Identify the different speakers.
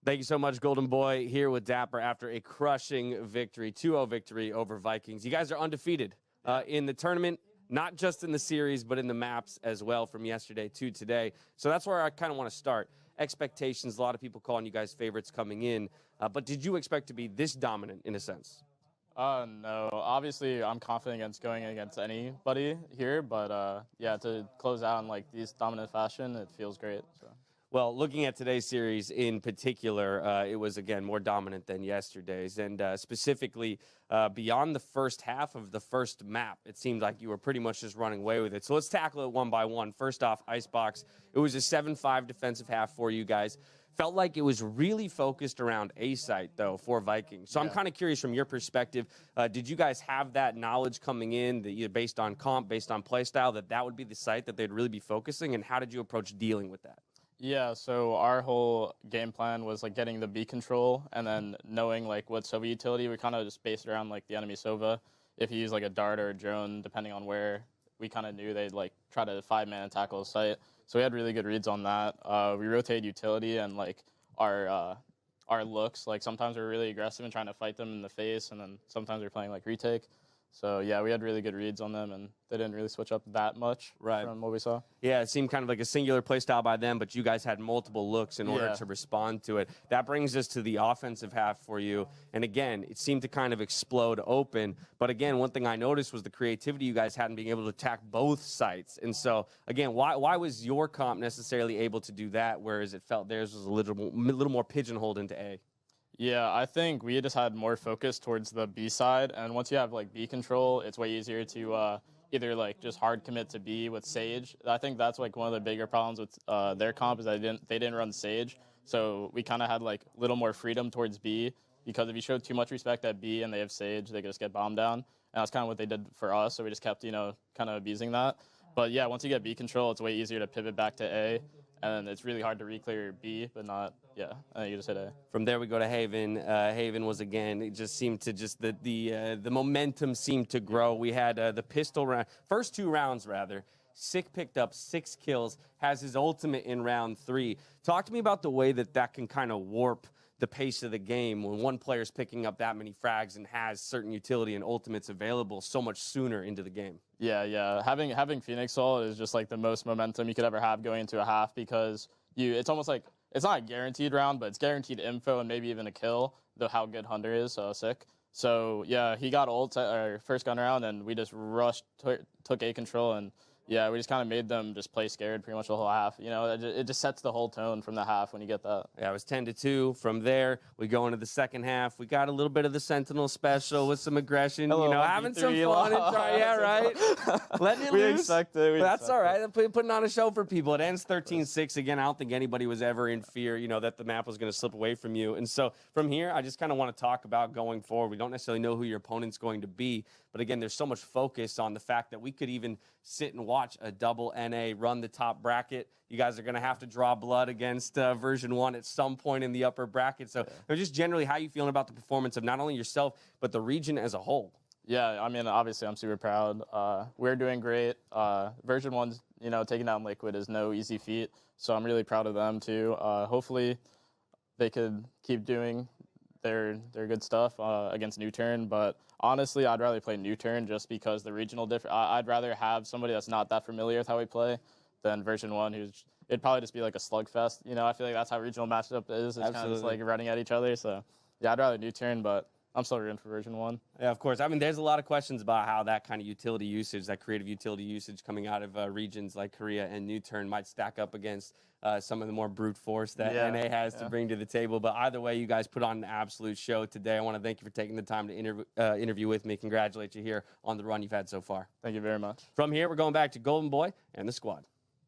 Speaker 1: Thank you so much, Golden Boy, here with Dapr after a crushing victory, 2-0 victory over Vikings. You guys are undefeated in the tournament, not just in the series, but in the maps as well from yesterday to today. So that's where I kind of want to start. Expectations, a lot of people calling you guys favorites coming in. But did you expect to be this dominant in a sense?
Speaker 2: No. Obviously, I'm confident against going against anybody here, but yeah, to close out in like this dominant fashion, it feels great. So.
Speaker 1: Well, looking at today's series in particular, it was, again, more dominant than yesterday's. And specifically, beyond the first half of the first map, it seemed like you were pretty much just running away with it. So let's tackle it one by one. First off, Icebox. It was a 7-5 defensive half for you guys. Felt like it was really focused around A site, though, for Vikings. So I'm kind of curious from your perspective, did you guys have that knowledge coming in, that based on comp, based on play style, that would be the site that they'd really be focusing? And how did you approach dealing with that?
Speaker 2: Yeah, so our whole game plan was like getting the B control and then knowing like what Sova utility. We kind of just based around like the enemy Sova. If he used like a dart or a drone, depending on where, we kind of knew they'd like try to 5-man tackle a site. So we had really good reads on that. We rotated utility and like our looks. Like sometimes we're really aggressive and trying to fight them in the face, and then sometimes we're playing like retake. So, yeah, we had really good reads on them, and they didn't really switch up that much from what we saw.
Speaker 1: Yeah, it seemed kind of like a singular play style by them, but you guys had multiple looks in order to respond to it. That brings us to the offensive half for you. And, again, it seemed to kind of explode open. But, again, one thing I noticed was the creativity you guys had in being able to attack both sites. And so, again, why was your comp necessarily able to do that, whereas it felt theirs was a little more pigeonholed into A?
Speaker 2: Yeah, I think we just had more focus towards the B side, and once you have like B control, it's way easier to either like just hard commit to B with Sage. I think that's like one of the bigger problems with their comp is that they didn't run Sage, so we kind of had like a little more freedom towards B, because if you show too much respect at B and they have Sage, they could just get bombed down, and that's kind of what they did for us. So we just kept kind of abusing that. But yeah, once you get B control, it's way easier to pivot back to A. And it's really hard to reclear B, but not, I think you just hit A.
Speaker 1: From there, we go to Haven. Haven was, again, it just seemed to the momentum seemed to grow. We had the pistol round, first 2 rounds, rather. Sick picked up 6 kills, has his ultimate in round 3. Talk to me about the way that can kind of warp the pace of the game when one player's picking up that many frags and has certain utility and ultimates available so much sooner into the game.
Speaker 2: Yeah. Having Phoenix Ult is just like the most momentum you could ever have going into a half, because it's almost like, it's not a guaranteed round, but it's guaranteed info and maybe even a kill, though how good Hunter is, so sick. So yeah, he got ult at our first gun round, and we just rushed, took A control, and yeah, we just kind of made them just play scared pretty much the whole half. It just sets the whole tone from the half when you get that.
Speaker 1: Yeah, it was 10-2. From there, we go into the second half. We got a little bit of the Sentinel special with some aggression. Having some fun and try. Yeah, right. Letting it loose.
Speaker 2: We expected.
Speaker 1: That's all right. Putting on a show for people. It ends 13-6. Again, I don't think anybody was ever in fear, that the map was going to slip away from you. And so from here, I just kind of want to talk about going forward. We don't necessarily know who your opponent's going to be, but again, there's so much focus on the fact that we could even sit and watch a double NA run the top bracket. You guys are going to have to draw blood against version 1 at some point in the upper bracket. So just generally, how you feeling about the performance of not only yourself, but the region as a whole?
Speaker 2: Yeah, I mean, obviously, I'm super proud. We're doing great. Version 1's, taking down Liquid is no easy feat, so I'm really proud of them, too. Hopefully, they could keep doing their good stuff against Nuturn, but honestly, I'd rather play Nuturn just because the regional I'd rather have somebody that's not that familiar with how we play than version 1, it'd probably just be like a slugfest. I feel like that's how regional matchup is. It's kind of just like running at each other. So yeah, I'd rather Nuturn, but I'm still rooting for version 1.
Speaker 1: Yeah, of course. I mean, there's a lot of questions about how that kind of utility usage, that creative utility usage coming out of regions like Korea and Nuturn might stack up against some of the more brute force that NA has to bring to the table. But either way, you guys put on an absolute show today. I want to thank you for taking the time to interview with me. Congratulate you here on the run you've had so far.
Speaker 2: Thank you very much.
Speaker 1: From here, we're going back to Golden Boy and the squad.